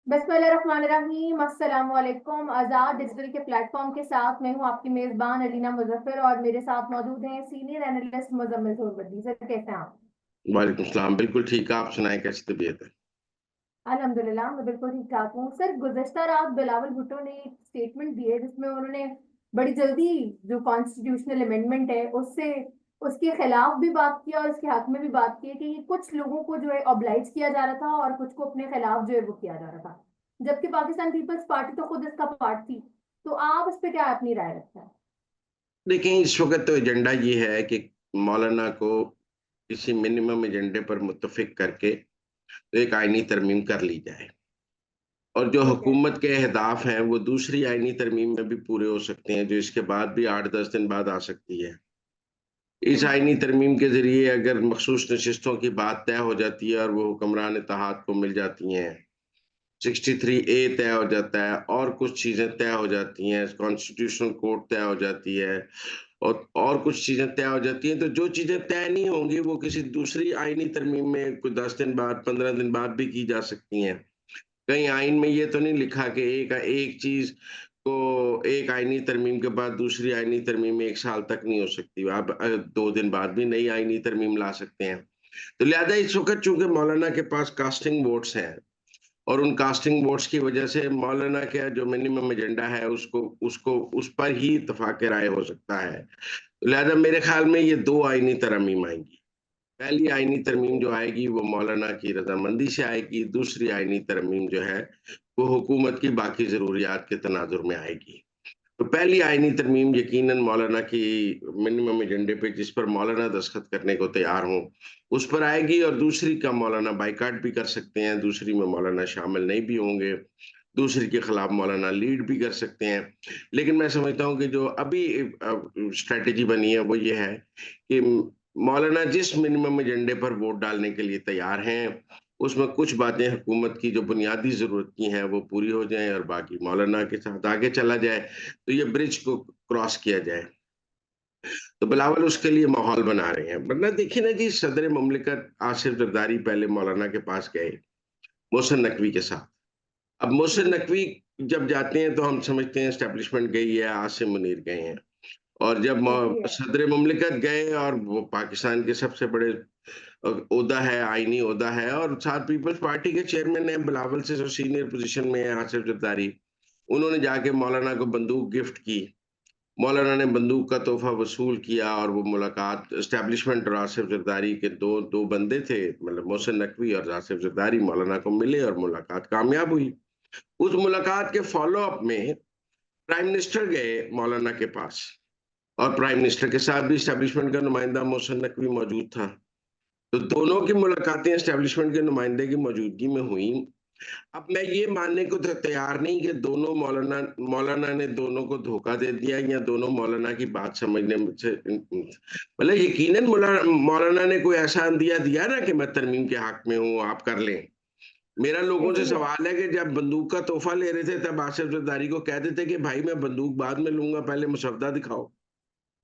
बिस्मिल्लाहिर्रहमानिर्रहीम, अस्सलाम वालेकुम। आज़ाद डिजिटल के प्लेटफॉर्म के साथ मैं हूं आपकी मेज़बान अलीना मुजफ्फर और मेरे साथ मौजूद हैं सीनियर एनालिस्ट मुजम्मिल सोरबद्दी। सर, कैसे हैं आप? वालेकुम सलाम। बिल्कुल ठीक है। आप सुनाएं, कैसी तबीयत है? अल्हम्दुलिल्लाह, मैं बिल्कुल ठीक ठाक हूँ। सर, गुज़श्ता रात बिलावल भुट्टो ने एक स्टेटमेंट दी है जिसमें उन्होंने बड़ी जल्दी जो कॉन्स्टिट्यूशनल अमेंडमेंट है उससे उसके खिलाफ भी बात की और उसके हक में भी बात की है कि ये कुछ लोगों को जो है ऑब्लाइज किया जा रहा था और कुछ को अपने खिलाफ जो है वो किया जा रहा था, जबकि पाकिस्तान पीपल्स पार्टी तो खुद इसका पार्ट थी। तो आप इस पे क्या अपनी राय रखते हैं? देखें, इस वक्त तो एजेंडा ये है कि मौलाना को किसी मिनिमम एजेंडे पर मुत्तफिक करके तो एक आईनी तरमीम कर ली जाए, और जो ठीक है। हुकूमत के अहदाफ हैं वो दूसरी आईनी तरमीम में भी पूरे हो सकते हैं, जो इसके बाद भी 8-10 दिन बाद आ सकती है। इस हम्म। आईनी तरमीम के जरिए अगर मखसूस नशिस्तों की बात तय हो जाती है और वो हुक्मरान इत्तेहाद को मिल जाती हैं, 63A तय हो जाता है और कुछ चीजें तय हो जाती हैं, कॉन्स्टिट्यूशनल कोर्ट तय हो जाती है, और कुछ चीजें तय हो जाती हैं, तो जो चीजें तय नहीं होंगी वो किसी दूसरी आईनी तरमीम में कुछ 10 दिन बाद, 15 दिन बाद भी की जा सकती हैं। कहीं आइन में ये तो नहीं लिखा कि एक एक चीज को एक आईनी तरमीम के बाद दूसरी आईनी तरमीम 1 साल तक नहीं हो सकती। आप 2 दिन बाद भी नई आईनी तरमीम ला सकते हैं। तो लिहाजा इस वक्त चूंकि मौलाना के पास कास्टिंग वोट्स हैं, और उन कास्टिंग वोट्स की वजह से मौलाना का जो मिनिमम एजेंडा है उसको उसको उस पर ही इत्तेफाक राय हो सकता है। लिहाजा मेरे ख्याल में ये 2 आईनी तरमीम आएंगी। पहली आईनी तरमीम जो आएगी वो मौलाना की रजामंदी से आएगी, दूसरी आईनी तरमीम जो है वो हुकूमत की बाकी ज़रूरियात के तनाजुर में आएगी। तो पहली आईनी तरमीम यकीनन मौलाना की मिनिमम एजेंडे पे, जिस पर मौलाना दस्तखत करने को तैयार हों, उस पर आएगी, और दूसरी का मौलाना बाइकआउट भी कर सकते हैं, दूसरी में मौलाना शामिल नहीं भी होंगे, दूसरी के खिलाफ मौलाना लीड भी कर सकते हैं। लेकिन मैं समझता हूँ कि जो अभी स्ट्रैटेजी बनी है वो ये है कि मौलाना जिस मिनिमम एजेंडे पर वोट डालने के लिए तैयार हैं, उसमें कुछ बातें हुकूमत की जो बुनियादी ज़रूरत की हैं वो पूरी हो जाएँ, और बाकी मौलाना के साथ आगे चला जाए, तो ये ब्रिज को क्रॉस किया जाए। तो बिलावल उसके लिए माहौल बना रहे हैं। वरना देखिए ना जी, सदर मुमलिकत आसिफ जरदारी पहले मौलाना के पास गए, मोहसिन नकवी के साथ। अब मोहसिन जी। नकवी जब जाते हैं तो हम समझते हैं एस्टेब्लिशमेंट गई है, आसिम मुनीर गए हैं। और जब जी है। सदर मुमलिकत गए, और वो पाकिस्तान के सबसे बड़े ओहदा है, आईनी ओहदा है, और साथ पीपल्स पार्टी के चेयरमैन है, बिलावल से जो सीनियर पोजीशन में है आसिफ जरदारी, उन्होंने जाके मौलाना को बंदूक गिफ्ट की। मौलाना ने बंदूक का तोहफा वसूल किया, और वो मुलाकात एस्टेब्लिशमेंट और आसिफ जरदारी के दो दो बंदे थे, मतलब मोहसिन नकवी और आसिफ जरदारी मौलाना को मिले, और मुलाकात कामयाब हुई। उस मुलाकात के फॉलो अप में प्राइम मिनिस्टर गए मौलाना के पास, और प्राइम मिनिस्टर के साथ भी एस्टेब्लिशमेंट का नुमाइंदा मोहसिन नकवी मौजूद था। तो दोनों की हम्म। मुलाकातें एस्टेब्लिशमेंट के नुमाइंदे की मौजूदगी में हुई। अब मैं ये मानने को तो तैयार नहीं कि दोनों मौलाना मौलाना ने दोनों को धोखा दे दिया, या दोनों मौलाना की बात समझने में से मतलब यकीनन मौलाना ने कोई ऐसा अंदिया दिया ना कि मैं तरमीम के हक में हूँ, आप कर लें। मेरा लोगों से जी है। सवाल है कि जब बंदूक का तोहफा ले रहे थे तब आसिफ जरदारी को कह देते कि भाई मैं बंदूक बाद में लूंगा, पहले मुसवदा दिखाओ।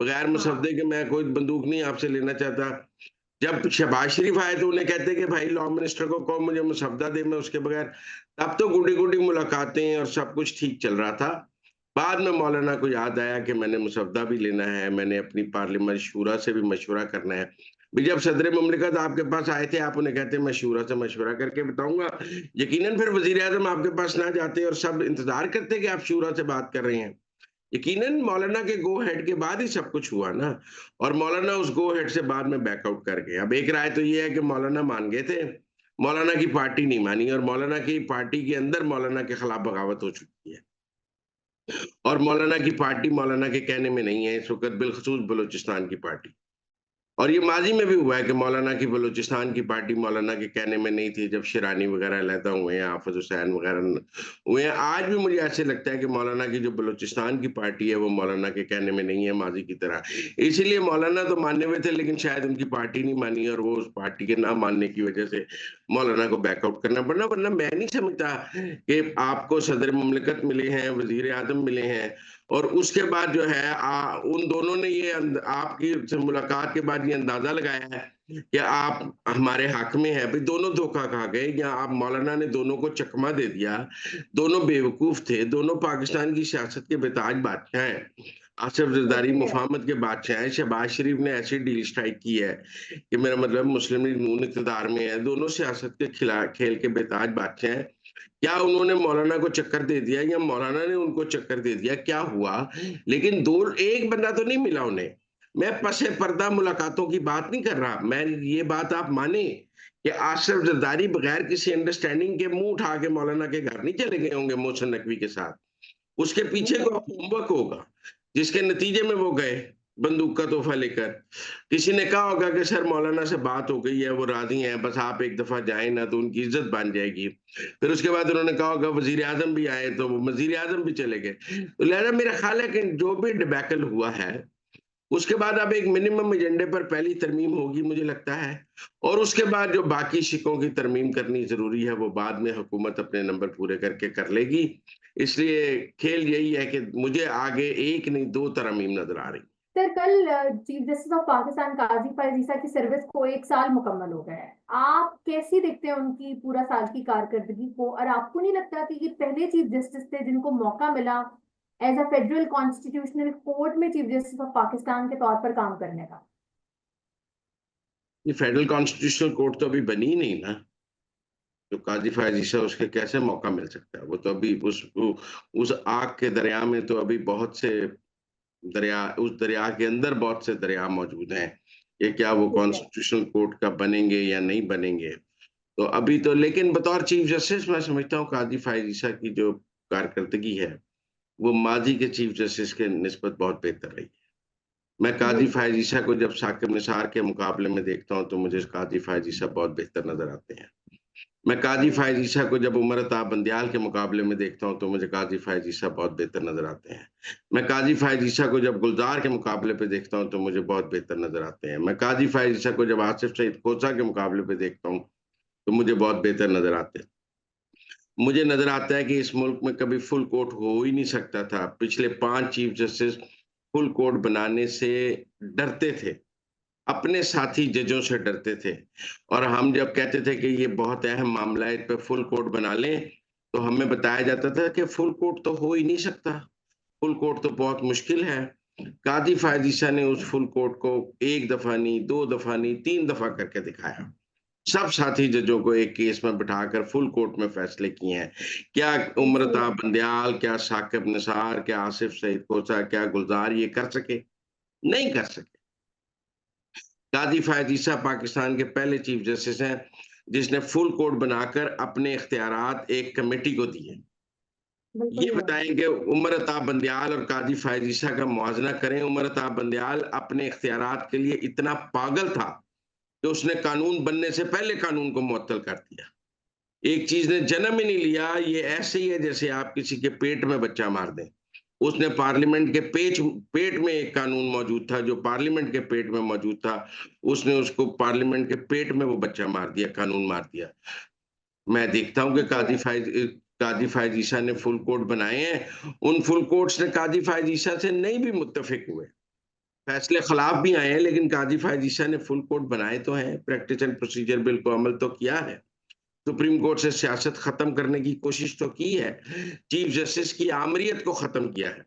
बगैर मुसवदे हाँ। के मैं कोई बंदूक नहीं आपसे लेना चाहता। जब शहबाज शरीफ आए तो उन्हें कहते कि भाई लॉ मिनिस्टर को कहो मुझे मुसवदा दे, मैं उसके बगैर। तब तो गुडी गुडी मुलाकातें और सब कुछ ठीक चल रहा था। बाद में मौलाना को याद आया कि मैंने मुसवदा भी लेना है, मैंने अपनी पार्लियामेंट शूरा से भी मशवरा करना है। भी जब सदर मुमलिकत आपके पास आए थे, आप उन्हें कहते मैं शूरा से मशवरा करके बताऊंगा, यकीनन फिर वजीर आजम आपके पास ना जाते और सब इंतजार करते कि आप शूरा से बात कर रहे हैं। यकीनन मौलाना के गो हेड के बाद ही सब कुछ हुआ ना, और मौलाना उस गो हेड से बाद में बैकआउट कर गए। अब एक राय तो ये है कि मौलाना मान गए थे, मौलाना की पार्टी नहीं मानी, और मौलाना की पार्टी के अंदर मौलाना के खिलाफ बगावत हो चुकी है, और मौलाना की पार्टी मौलाना के कहने में नहीं है इस वक्त, बिलखसूस बलूचिस्तान की पार्टी। और ये माजी में भी हुआ है कि मौलाना की बलूचिस्तान की पार्टी मौलाना के कहने में नहीं थी, जब शिरानी वगैरह अलहदा हुए हैं, हाफिज हुसैन वगैरह हुए हैं। आज भी मुझे ऐसे लगता है कि मौलाना की जो बलूचिस्तान की पार्टी है वो मौलाना के कहने में नहीं है माजी की तरह। इसीलिए मौलाना तो मानने में थे, लेकिन शायद उनकी पार्टी नहीं मानी, और वो उस पार्टी के ना मानने की वजह से मौलाना को बैकआउट करना पड़ना, वरना मैं नहीं समझता कि आपको सदर मुमलिकत मिले हैं, वजीर आजम मिले हैं, और उसके बाद जो है उन दोनों ने ये आपकी से मुलाकात के बाद ये अंदाजा लगाया है कि आप हमारे हक में हैं। भाई दोनों धोखा खा गए, या आप मौलाना ने दोनों को चकमा दे दिया। दोनों बेवकूफ थे, दोनों पाकिस्तान की सियासत के बेताज बादशाह हैं। आसिफ जरदारी होती है। मुफाहमत के बादशाह हैं। शहबाज शरीफ ने ऐसी डील स्ट्राइक की है कि मेरा मतलब मुस्लिम लीग नून इक़्तिदार में है। दोनों सियासत के खिला खेल के बेताज बादशाह हैं। क्या उन्होंने मौलाना को चक्कर दे दिया या मौलाना ने उनको चक्कर दे दिया, क्या हुआ? लेकिन दो एक बंदा तो नहीं मिला उन्हें। मैं पसे पर्दा मुलाकातों की बात नहीं कर रहा। मैं ये बात आप माने कि आसिफ जरदारी बगैर किसी अंडरस्टैंडिंग के मुंह उठा के मौलाना के घर नहीं चले गए होंगे मोहसिन नकवी के साथ। उसके पीछे कोई बिल्कुल। होमवर्क होगा, जिसके नतीजे में वो गए बंदूक का तोहफा लेकर। किसी ने कहा होगा कि सर मौलाना से बात हो गई है, वो राजी हैं, बस आप एक दफा जाएं ना तो उनकी इज्जत बन जाएगी। फिर उसके बाद उन्होंने कहा होगा वजीर आजम भी आए, तो वो वजीर आजम भी चले गए। तो लिहाजा मेरा ख्याल है कि जो भी डिबैकल हुआ है, उसके बाद अब एक मिनिमम एजेंडे पर पहली तरमीम होगी मुझे लगता है, और उसके बाद जो बाकी शिकों की तरमीम करनी जरूरी है वो बाद में हुकूमत अपने नंबर पूरे करके कर लेगी। इसलिए खेल यही है कि मुझे आगे एक नहीं दो तरमीम नजर आ रही। सर कल चीफ जस्टिस ऑफ पाकिस्तान काजी फायज ईसा की सर्विस को 1 साल मुकम्मल हो गया है। आप कैसी देखते हैं उनकी पूरा साल की कारकर्दगी को, और आपको नहीं लगता कि ये पहले चीफ जस्टिस थे जिनको मौका मिला as a federal constitutional court में चीफ जस्टिस ऑफ पाकिस्तान के तौर पर काम करने का? ये फेडरल कॉन्स्टिट्यूशनल कोर्ट तो अभी बनी ही नहीं ना। जो काजी फायज ईसा, उसके कैसे मौका मिल सकता है? वो तो अभी उस आग के दरिया में तो अभी बहुत से दरिया, उस दरिया के अंदर बहुत से दरिया मौजूद हैं। ये क्या वो ठीक है। कॉन्स्टिट्यूशनल कोर्ट का बनेंगे या नहीं बनेंगे? तो अभी तो, लेकिन बतौर चीफ जस्टिस मैं समझता हूँ काजी फायज ईसा की जो कारकर्दगी है, वो माजी के चीफ जस्टिस के निस्बत बहुत बेहतर रही है। मैं काजी बिल्कुल। फायज ईसा को जब साकिब निसार के मुकाबले में देखता हूँ तो मुझे काजी फायज ईसा बहुत बेहतर नजर आते हैं। मैं काजी फायज ईसा को जब उमर अताब बंदियाल के मुकाबले में देखता हूँ तो मुझे काजी फायज ईसा बहुत बेहतर नजर आते हैं। मैं काजी फायज ईसा को जब गुलजार के मुकाबले पे देखता हूँ तो मुझे बहुत बेहतर नजर आते हैं। मैं काजी फायज ईसा को जब आसिफ सईद खोसा के मुकाबले पे देखता हूँ तो मुझे बहुत बेहतर नजर आते हैं। मुझे नजर आता है कि इस मुल्क में कभी फुल कोर्ट हो ही नहीं सकता था। पिछले 5 चीफ जस्टिस फुल कोर्ट बनाने से डरते थे, अपने साथी जजों से डरते थे। और हम जब कहते थे कि ये बहुत अहम मामला है, इस पे फुल कोर्ट बना लें, तो हमें बताया जाता था कि फुल कोर्ट तो हो ही नहीं सकता, फुल कोर्ट तो बहुत मुश्किल है। काजी फायज ईसा ने उस फुल कोर्ट को 1 दफा नहीं, 2 दफा नहीं, 3 दफा करके दिखाया। सब साथी जजों को एक केस में बिठाकर फुल कोर्ट में फैसले किए हैं। क्या सही उम्रता है। बंदयाल, क्या साकिब निसार, क्या आसिफ सईद कोसा, क्या गुलजार ये कर सके? नहीं कर सके। काजी फायज ईसा पाकिस्तान के पहले चीफ जस्टिस हैं जिसने फुल कोर्ट बनाकर अपने इख्तियारात एक कमेटी को दिए। बिल्कुल ये नहीं है। बताएं कि उमर अता बंदयाल और काजी फायज ईसा का मुआवजा करें। उमर अता बंदयाल अपने इख्तियारात के लिए इतना पागल था कि उसने कानून बनने से पहले कानून को मुअत्तल कर दिया। एक चीज ने जन्म ही नहीं लिया, ये ऐसे ही है जैसे आप किसी के पेट में बच्चा मार दें। उसने पार्लियामेंट के पेट में एक कानून मौजूद था जो पार्लियामेंट के पेट में मौजूद था, उसने उसको पार्लियामेंट के पेट में वो बच्चा मार दिया, कानून मार दिया। मैं देखता हूँ कि होती है। काजी फायज ईसा ने फुल कोर्ट बनाए हैं। उन फुल कोर्ट्स ने काजी फायज ईसा से नहीं भी मुत्तफिक हुए, फैसले खिलाफ भी आए हैं, लेकिन काजी फायज ईसा ने फुल कोर्ट बनाए तो हैं, प्रैक्टिस एंड प्रोसीजर बिल को अमल तो किया है। सुप्रीम कोर्ट से सियासत खत्म करने की कोशिश तो की है, चीफ जस्टिस की आमरीत को खत्म किया है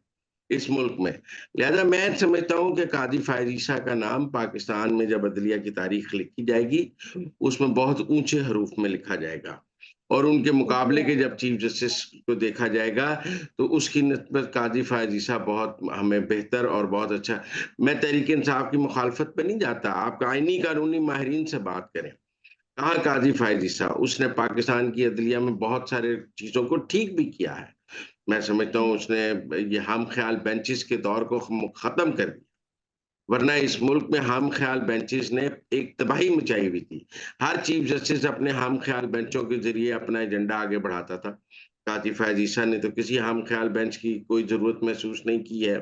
इस मुल्क में। लिहाजा मैं समझता हूं कि कादी फायज ईसा का नाम पाकिस्तान में जब अदलिया की तारीख लिखी जाएगी, उसमें बहुत ऊंचे हरूफ में लिखा जाएगा, और उनके होती मुकाबले है। के जब चीफ जस्टिस को देखा जाएगा तो उसकी निस्बत काजी फायज ईसा बहुत हमें बेहतर और बहुत अच्छा। मैं तहरीक इंसाफ की मुखालफत पे नहीं जाता, आप आईनी कानूनी माहिरीन से बात करें। कहाँ काजी फायज ईसा, उसने पाकिस्तान की अदलिया में बहुत सारे चीजों को ठीक भी किया है। मैं समझता हूँ उसने ये हम ख्याल बेंचेस के दौर को खत्म कर दिया, वरना इस मुल्क में हम ख्याल बेंचेस ने एक तबाही मचाई हुई थी। हर चीफ जस्टिस अपने हम ख्याल बेंचों के जरिए अपना एजेंडा आगे बढ़ाता था। काजी फायज ईसा ने तो किसी हम ख्याल बेंच की कोई जरूरत महसूस नहीं की है,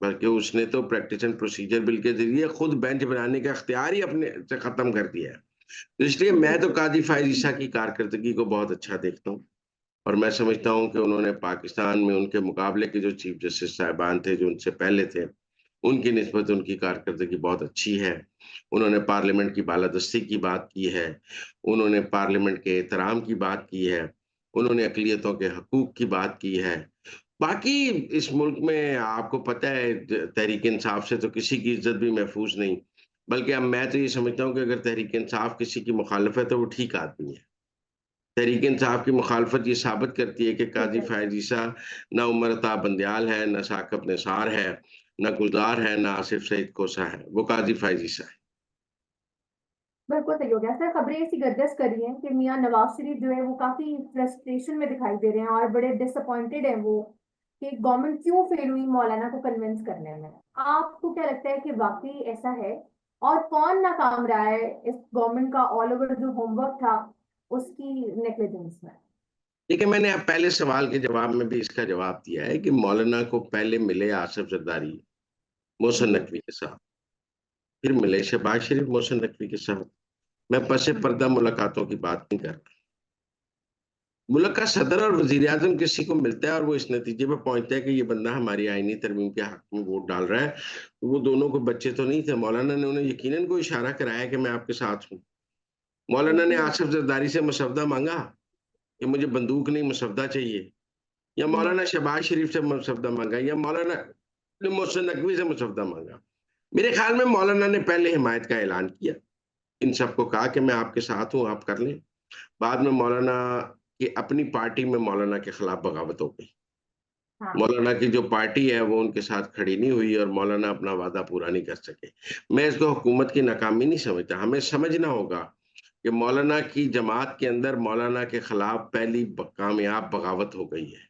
बल्कि उसने तो प्रैक्टिस एंड प्रोसीजर बिल के जरिए खुद बेंच बनाने का इख्तियार ही अपने से खत्म कर दिया है। तो इसलिए मैं तो बिल्कुल। काजी फ़ाइज़ ईसा की कारकर्दगी को बहुत अच्छा देखता हूँ और मैं समझता हूँ कि उन्होंने पाकिस्तान में उनके मुकाबले के जो चीफ जस्टिस साहिबान थे, जो उनसे पहले थे, उनकी निस्बत उनकी कारकर्दगी बहुत अच्छी है। उन्होंने पार्लियामेंट की बालादस्ती की बात की है, उन्होंने पार्लियामेंट के एहतराम की बात की है, उन्होंने अक़लियतों के हकूक़ की बात की है। बाकी इस मुल्क में आपको पता है तहरीक-ए-इंसाफ से तो किसी की इज़्ज़त भी महफ़ूज़ नहीं, बल्कि अब मैं तो ये समझता हूँ कि अगर तहरीक-ए-इंसाफ किसी की मुखालफ़त है, वो ठीक आदमी है। तहरीक-ए-इंसाफ की मुखालफ़त ये साबित करती है कि काज़ी बिल्कुल। फ़ायज़ ईसा ना उमर अता बंदयाल है, ना साकब निसार है, ना गुलज़ार है, ना आसिफ़ सईद कोसा है, वो काज़ी फ़ायज़ ईसा है। बिल्कुल सही हो गया। सर खबरें ऐसी गर्दिश कर रही हैं कि मियाँ नवाज़ शरीफ जो है वो काफ़ी फ्रस्ट्रेशन में दिखाई दे रहे हैं और बड़े डिसअपॉइंटेड हैं वो कि गवर्नमेंट क्यों फेल हुई मौलाना को कन्विंस करने में। आपको क्या लगता है कि वाक़ई ऐसा है? और कौन नाकाम रहा है इस गवर्नमेंट का ऑल ओवर जो होमवर्क था उसकी नेग्लिजेंस में? देखिए, मैंने अब पहले सवाल के जवाब में भी इसका जवाब दिया है कि मौलाना को पहले मिले आसिफ़ ज़रदारी, मोहसिन जी। नकवी के साथ, फिर मिले शहबाज शरीफ, मोहसिन नकवी के साथ। मैं पस पर्दा मुलाकातों की बात नहीं कर रहा। मुल्क का सदर और वज़ीर-ए-आज़म किसी को मिलता है और वो इस नतीजे पे पहुँचता है कि ये बंदा हमारी आईनी तरमीम के हक़ में वोट डाल रहा है। वो दोनों को बच्चे तो नहीं थे। मौलाना ने उन्हें यकीनन कोई इशारा कराया कि मैं आपके साथ हूँ। मौलाना ने बिल्कुल। आसिफ़ ज़रदारी से मसवदा माँगा कि मुझे बंदूक नहीं मसवदा चाहिए या जी। मौलाना शहबाज शरीफ से मसवदा माँगा या मौलाना ने मोहसिन नकवी से मसवदा माँगा। मेरे ख़्याल में मौलाना ने पहले हिमायत का ऐलान किया। इन सबको कहा कि मैं आपके साथ हूँ, आप कर लें। बाद में मौलाना की अपनी पार्टी में मौलाना के खिलाफ बगावत हो गई। हाँ। मौलाना की जो पार्टी है वो उनके साथ खड़ी नहीं हुई और मौलाना अपना वादा पूरा नहीं कर सके। मैं इसको हुकूमत की नाकामी नहीं समझता। हमें समझना होगा कि मौलाना की जमात के अंदर मौलाना के खिलाफ पहली कामयाब बगावत हो गई है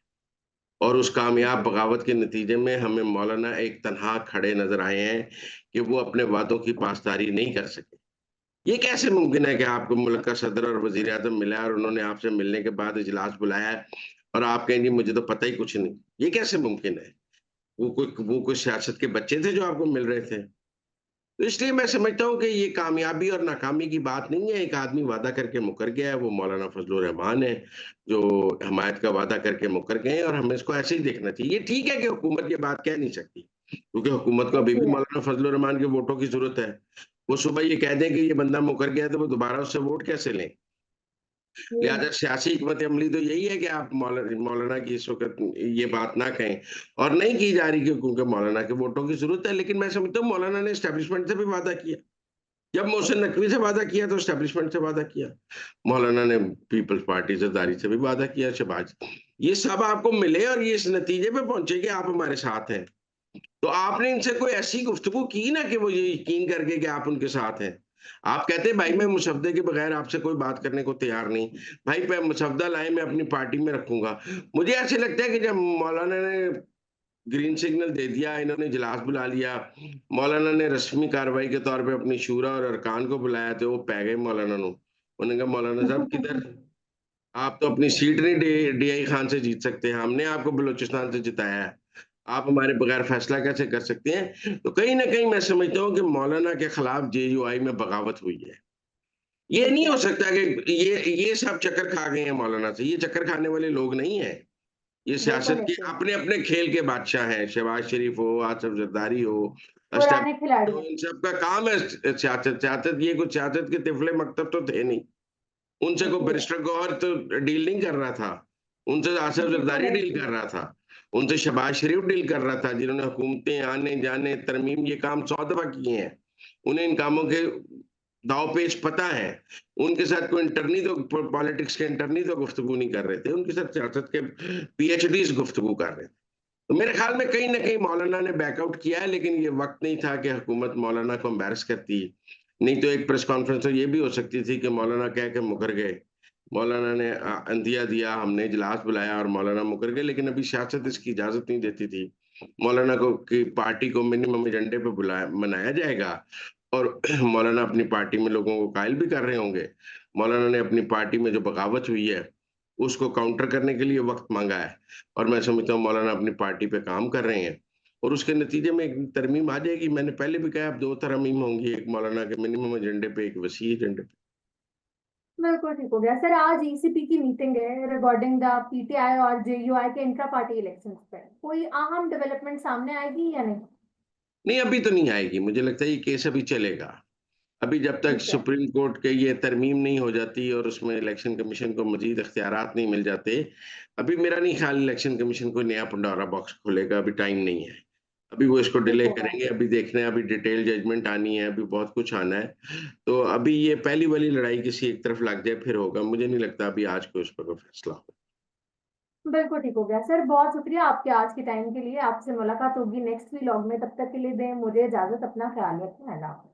और उस कामयाब बिल्कुल। बगावत के नतीजे में हमें मौलाना एक तनहा खड़े नज़र आए हैं कि वो अपने वादों की पासदारी नहीं कर सके। ये कैसे मुमकिन है कि आपको मुल्क का सदर और वज़ीर-ए-आज़म मिला है और उन्होंने आपसे मिलने के बाद इजलास बुलाया है और आप कहें जी मुझे तो पता ही कुछ नहीं। ये कैसे मुमकिन है? वो कोई सियासत के बच्चे थे जो आपको मिल रहे थे? तो इसलिए मैं समझता हूँ कि ये कामयाबी और नाकामी की बात नहीं है। एक आदमी वादा करके मुकर गया है, वो मौलाना फजलुर रहमान है, जो हमायत का वादा करके मुकर गए हैं और हमें इसको ऐसे ही देखना चाहिए। ये ठीक है कि हुकूमत ये बात कह नहीं सकती, क्योंकि हुकूमत को अभी अच्छी भी है। मौलाना फजलुर रहमान के वोटों की ज़रूरत है। वो सुबह ये कह दें कि ये बंदा मुकर गया है, तो वो दोबारा उससे वोट कैसे लें? लिहाज़ा जी। सियासी हिकमत अमली तो यही है कि आप मौलाना की इस वक़्त ये बात ना कहें और नहीं की जा रही क्योंकि मौलाना के वोटों की ज़रूरत है, लेकिन मैं समझता हूँ मौलाना ने एस्टेब्लिशमेंट से भी वादा किया। जब मोहसिन नकवी से वादा किया तो एस्टेब्लिशमेंट से वादा किया। मौलाना ने पीपल्स पार्टी ज़रदारी से भी वादा किया, शहबाज। ये सब आपको मिले और ये इस नतीजे पे पहुँचे कि आप हमारे साथ हैं। तो आपने इनसे कोई ऐसी गुफ्तगू की ना कि वो ये यकीन करके कि आप उनके साथ हैं। आप कहते हैं भाई मैं जी। मुसवदे के बगैर आपसे कोई बात करने को तैयार नहीं। भाई मैं मुसवदा लाएँ मैं अपनी पार्टी में रखूँगा। मुझे ऐसे लगता है कि जब मौलाना ने ग्रीन सिग्नल दे दिया, इन्होंने इजलास बुला लिया, मौलाना ने रस्मी कार्रवाई के तौर पे अपनी शूरा और अरकान को बुलाया तो वो पै गए मौलाना नू। उन्होंने कहा मौलाना साहब किधर? आप तो अपनी सीट नहीं डीआई खान से जीत सकते, हमने आपको बलूचिस्तान से जिताया है। आप हमारे बगैर फैसला कैसे कर सकते हैं? तो कहीं न कहीं मैं समझता हूँ कि मौलाना के खिलाफ जेयूआई में बगावत हुई है। ये नहीं हो बिल्कुल। सकता कि ये सब चक्कर खा गए हैं मौलाना से, ये चक्कर खाने वाले लोग नहीं हैं। ये बिल्कुल सियासत के ऐसे हैं। अपने-अपने खेल के बादशाह हैं, शहबाज शरीफ हो, आसिफ ज़रदारी हो, पुराने एस्टेब्लिशमेंट खिलाड़ी हो, हैं। इन सबका काम है सियासत। सियासत ये कुछ सियासत के तिफले मकतब तो थे नहीं। उनसे कोई अच्छी है। बैरिस्टर गौहर तो डील नहीं कर रहा था। उनसे आसिफ बिल्कुल ज़रदारी डील ऐसी कर है। रहा था। उनसे शहबाज शरीफ डील कर रहा था, जिन्होंने हुकूमतें आने-जाने, तरमीम ये काम 100 दफ़ा किए हैं। उन्हें इन कामों के दाँव-पेच पता है। उनके साथ कोई इंटरनी तो पॉलिटिक्स के इंटरनी तो गुफ्तगू नहीं कर रहे थे। उनके साथ सियासत के पीएचडीज़ गुफ्तगू कर रहे थे। तो मेरे ख़्याल में कहीं न कहीं मौलाना ने बैकआउट किया है, लेकिन ये वक़्त नहीं था कि हुकूमत मौलाना को एम्बैरस करती। नहीं तो एक प्रेस कॉन्फ्रेंस तो ये भी हो सकती थी कि मौलाना कह के मुकर गए। मौलाना ने अंदिया दिया, हमने इजलास बुलाया और मौलाना मुकर गए, लेकिन अभी सियासत इसकी इजाज़त नहीं देती थी। मौलाना को की पार्टी को मिनिमम एजेंडे पे मनाया जाएगा और मौलाना अपनी पार्टी में लोगों को कायल भी कर रहे होंगे। मौलाना ने अपनी पार्टी में जो बगावत हुई है, उसको काउंटर करने के लिए वक़्त माँगा है और मैं समझता हूँ मौलाना अपनी पार्टी पे काम कर रहे हैं और उसके नतीजे में एक तरमीम आ जाएगी। मैंने पहले भी कहा अब 2 तरमीम होंगी, एक मौलाना के मिनिमम एजेंडे पे, एक वसी एजेंडे पे। बिल्कुल ठीक हो गया सर। आज ईसीपी की मीटिंग है रिगार्डिंग द पीटीआई और जेयूआई के इंट्रा पार्टी इलेक्शंस पे, कोई अहम डेवलपमेंट सामने आएगी या नहीं? नहीं, अभी तो नहीं आएगी। मुझे लगता है ये केस अभी चलेगा। अभी जब तक ठीक है। सुप्रीम कोर्ट के ये तरमीम नहीं हो जाती और उसमें इलेक्शन कमीशन को मज़ीद इख्तियारात नहीं मिल जाते, अभी मेरा नहीं ख़्याल इलेक्शन कमीशन कोई नया पंडोरा बॉक्स खोलेगा, अभी टाइम नहीं है। अभी वो इसको ठीक डिले होगा। करेंगे, अभी देखना है, अभी डिटेल जजमेंट आनी है, अभी बहुत कुछ आना है। तो अभी ये पहली वाली लड़ाई किसी एक तरफ लग जाए फिर होगा, मुझे नहीं लगता अभी आज कोई उस पर कोई फैसला हो। बिल्कुल ठीक हो गया सर, बहुत शुक्रिया आपके आज के टाइम के लिए। आपसे मुलाकात होगी नेक्स्ट व्लॉग में, तब तक के लिए दें मुझे इजाजत, अपना ख्याल रखें, अल्लाह हाफ़िज़।